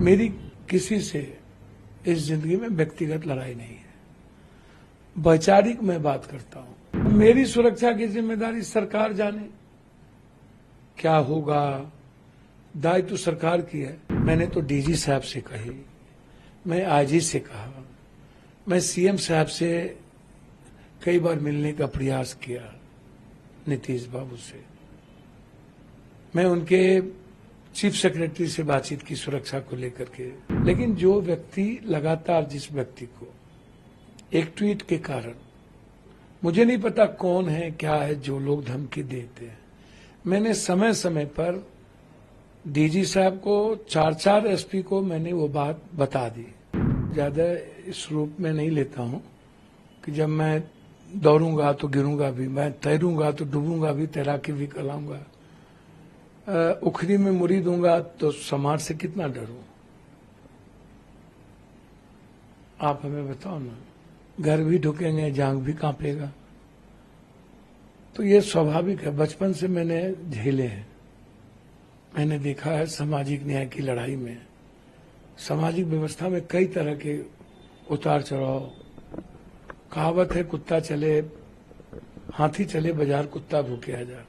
मेरी किसी से इस जिंदगी में व्यक्तिगत लड़ाई नहीं है, वैचारिक मैं बात करता हूं। मेरी सुरक्षा की जिम्मेदारी सरकार जाने, क्या होगा दायित्व तो सरकार की है। मैंने तो डीजी साहब से कही, मैं आईजी से कहा, मैं सीएम साहब से कई बार मिलने का प्रयास किया, नीतीश बाबू से। मैं उनके चीफ सेक्रेटरी से बातचीत की सुरक्षा को लेकर के। लेकिन जो व्यक्ति लगातार, जिस व्यक्ति को एक ट्वीट के कारण, मुझे नहीं पता कौन है क्या है, जो लोग धमकी देते हैं, मैंने समय समय पर डीजी साहब को, 4 एसपी को मैंने वो बात बता दी। ज्यादा इस रूप में नहीं लेता हूं कि जब मैं दौड़ूंगा तो गिरूंगा भी, मैं तैरूंगा तो डूबूंगा भी, तैराकी भी कराऊंगा। उखरी में मुरी दूंगा तो समाज से कितना डरूं? आप हमें बताओ ना। घर भी ढुकेंगे, जांग भी कांपेगा। तो ये स्वाभाविक है, बचपन से मैंने झेले हैं। मैंने देखा है सामाजिक न्याय की लड़ाई में, सामाजिक व्यवस्था में कई तरह के उतार चढ़ाव। कहावत है, कुत्ता चले, हाथी चले बाजार, कुत्ता भूखे हजार।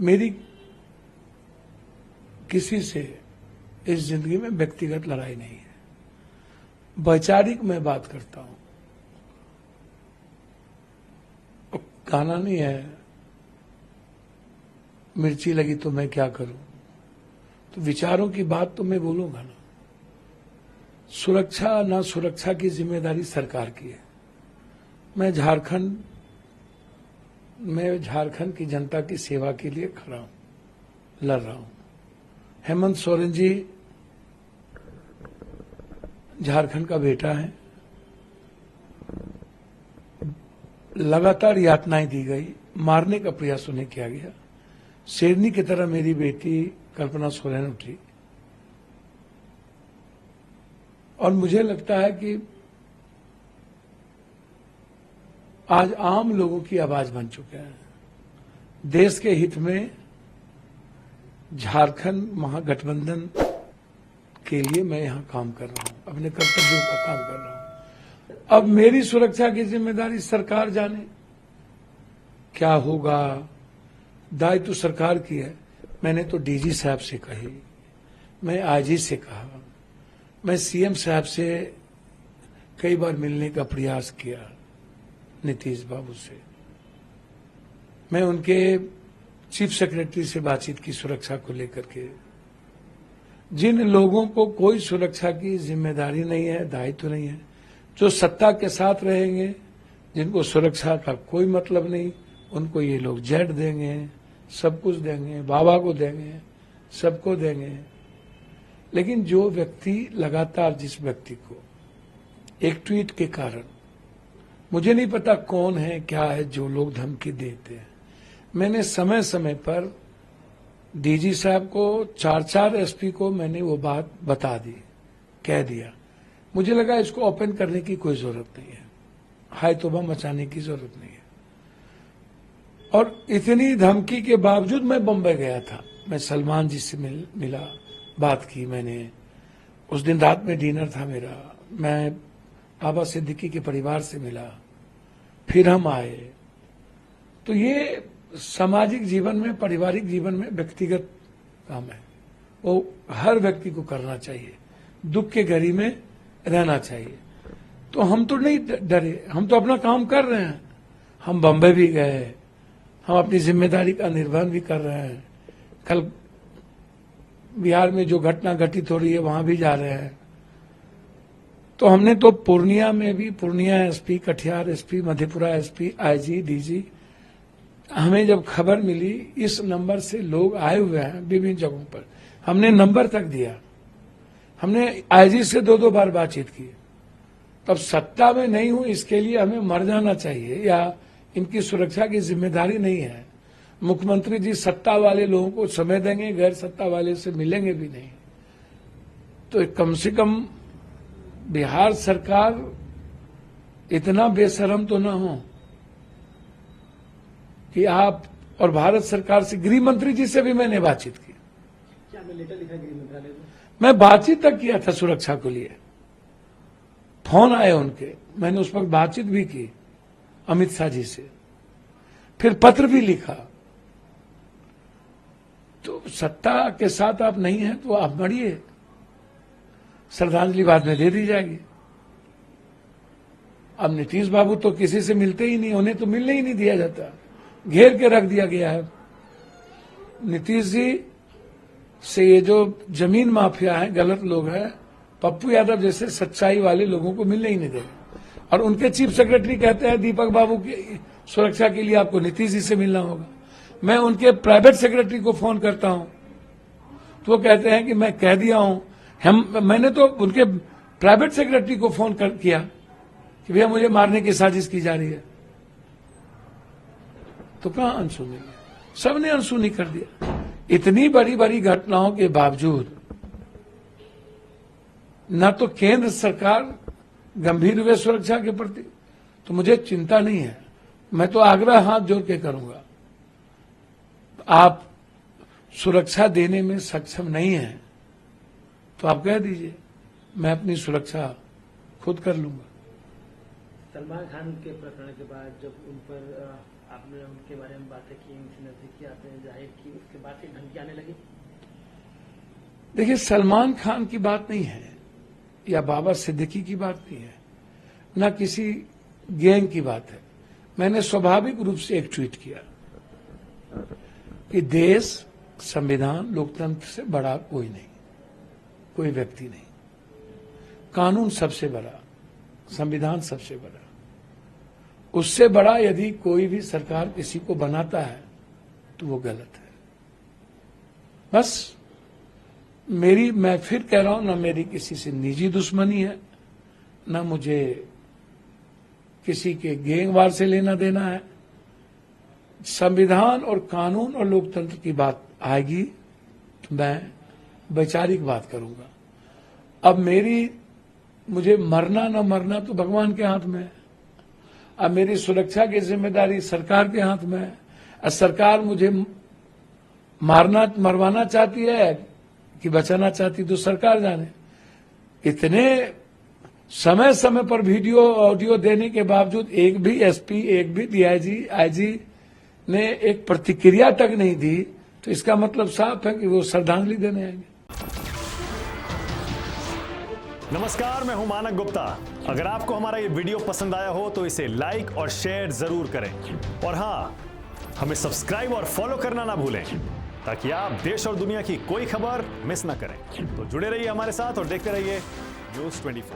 मेरी किसी से इस जिंदगी में व्यक्तिगत लड़ाई नहीं है, वैचारिक मैं बात करता हूं। गाना नहीं है, मिर्ची लगी तो मैं क्या करूं, तो विचारों की बात तो मैं बोलूंगा ना। सुरक्षा ना सुरक्षा की जिम्मेदारी सरकार की है। मैं झारखंड की जनता की सेवा के लिए खड़ा हूं, लड़ रहा हूं। हेमंत सोरेन जी झारखंड का बेटा है, लगातार यातनाएं दी गई, मारने का प्रयास उन्हें किया गया। शेरनी की तरह मेरी बेटी कल्पना सोरेन उठी, और मुझे लगता है कि आज आम लोगों की आवाज बन चुके हैं। देश के हित में झारखंड महागठबंधन के लिए मैं यहां काम कर रहा हूं, अपने कर्तव्यों का काम कर रहा हूं। अब मेरी सुरक्षा की जिम्मेदारी सरकार जाने, क्या होगा दायित्व तो सरकार की है। मैंने तो डीजी साहब से कही, मैं आईजी से कहा, मैं सीएम साहब से कई बार मिलने का प्रयास किया, नीतीश बाबू से। मैं उनके चीफ सेक्रेटरी से बातचीत की सुरक्षा को लेकर के। जिन लोगों को कोई सुरक्षा की जिम्मेदारी नहीं है, दायित्व नहीं है, जो सत्ता के साथ रहेंगे, जिनको सुरक्षा का कोई मतलब नहीं, उनको ये लोग जेट देंगे, सब कुछ देंगे, बाबा को देंगे, सबको देंगे। लेकिन जो व्यक्ति लगातार, जिस व्यक्ति को एक ट्वीट के कारण, मुझे नहीं पता कौन है क्या है, जो लोग धमकी देते हैं, मैंने समय समय पर डीजी साहब को, 4 एसपी को मैंने वो बात बता दी, कह दिया। मुझे लगा इसको ओपन करने की कोई जरूरत नहीं है, हाय तौबा मचाने की जरूरत नहीं है। और इतनी धमकी के बावजूद मैं बम्बई गया था। मैं सलमान जी से मिला, बात की मैंने। उस दिन रात में डिनर था मेरा। मैं बाबा सिद्दीकी के परिवार से मिला, फिर हम आए। तो ये सामाजिक जीवन में, पारिवारिक जीवन में व्यक्तिगत काम है, वो हर व्यक्ति को करना चाहिए। दुख के घड़ी में रहना चाहिए। तो हम तो नहीं डरे, हम तो अपना काम कर रहे हैं। हम बम्बई भी गए, हम अपनी जिम्मेदारी का निर्वहन भी कर रहे हैं। कल बिहार में जो घटना घटित हो रही है, वहां भी जा रहे हैं। तो हमने तो पूर्णिया में भी, Purnia SP, Katihar SP, Madhepura SP, IG, DG, हमें जब खबर मिली इस नंबर से लोग आए हुए हैं विभिन्न जगहों पर, हमने नंबर तक दिया। हमने आईजी से 2-2 बार बातचीत की। तब सत्ता में नहीं हूं इसके लिए हमें मर जाना चाहिए, या इनकी सुरक्षा की जिम्मेदारी नहीं है। मुख्यमंत्री जी सत्ता वाले लोगों को समय देंगे, गैर सत्ता वाले से मिलेंगे भी नहीं। तो कम से कम बिहार सरकार इतना बेशरम तो ना हो कि आप, और भारत सरकार से, गृह मंत्री जी से भी मैंने बातचीत की। आपने लेटर लिखा गृह मंत्रालय को? मैं बातचीत तक किया था सुरक्षा को लिए, फोन आए उनके, मैंने उस वक्त बातचीत भी की अमित शाह जी से, फिर पत्र भी लिखा। तो सत्ता के साथ आप नहीं हैं तो आप मरिए, श्रद्धांजलि बाद में दे दी जाएगी। अब नीतीश बाबू तो किसी से मिलते ही नहीं, उन्हें तो मिलने ही नहीं दिया जाता, घेर के रख दिया गया है। नीतीश जी से ये जो जमीन माफिया है, गलत लोग हैं, पप्पू यादव जैसे सच्चाई वाले लोगों को मिलने ही नहीं देंगे। और उनके चीफ सेक्रेटरी कहते हैं दीपक बाबू की सुरक्षा के लिए आपको नीतीश जी से मिलना होगा। मैं उनके प्राइवेट सेक्रेटरी को फोन करता हूं तो वो कहते हैं कि मैं कह दिया हूं। मैंने तो उनके प्राइवेट सेक्रेटरी को फोन किया कि भैया मुझे मारने की साजिश की जा रही है, तो कहां अनसुनी है, सबने अनसुनी कर दिया। इतनी बड़ी बड़ी घटनाओं के बावजूद न तो केंद्र सरकार गंभीर हुए सुरक्षा के प्रति, तो मुझे चिंता नहीं है। मैं तो आग्रह हाथ जोड़ के करूंगा, आप सुरक्षा देने में सक्षम नहीं हैं तो आप कह दीजिए, मैं अपनी सुरक्षा खुद कर लूंगा। सलमान खान के प्रकरण के बाद जब उन पर आपने उनके बारे में बातें की, उनसे नजदीकी आपने जाहिर की, उसके बाद से धमकी आने लगी? देखिए, सलमान खान की बात नहीं है या बाबा सिद्दीकी की बात नहीं है, ना किसी गैंग की बात है। मैंने स्वाभाविक रूप से एक ट्वीट किया कि देश, संविधान, लोकतंत्र से बड़ा कोई नहीं, कोई व्यक्ति नहीं। कानून सबसे बड़ा, संविधान सबसे बड़ा, उससे बड़ा यदि कोई भी सरकार किसी को बनाता है तो वो गलत है। बस मैं फिर कह रहा हूं, ना मेरी किसी से निजी दुश्मनी है, ना मुझे किसी के गैंगवार से लेना देना है। संविधान और कानून और लोकतंत्र की बात आएगी तो मैं वैचारिक बात करूंगा। अब मुझे मरना न मरना तो भगवान के हाथ में है। अब मेरी सुरक्षा की जिम्मेदारी सरकार के हाथ में है। अब सरकार मुझे मरवाना चाहती है कि बचाना चाहती, तो सरकार जाने। इतने समय समय पर वीडियो ऑडियो देने के बावजूद एक भी एसपी, एक भी डीआईजी, आईजी ने एक प्रतिक्रिया तक नहीं दी, तो इसका मतलब साफ है कि वो श्रद्धांजलि देने आएंगे। नमस्कार, मैं हूं मानक गुप्ता। अगर आपको हमारा ये वीडियो पसंद आया हो तो इसे लाइक और शेयर जरूर करें, और हाँ, हमें सब्सक्राइब और फॉलो करना ना भूलें ताकि आप देश और दुनिया की कोई खबर मिस ना करें। तो जुड़े रहिए हमारे साथ और देखते रहिए News 24।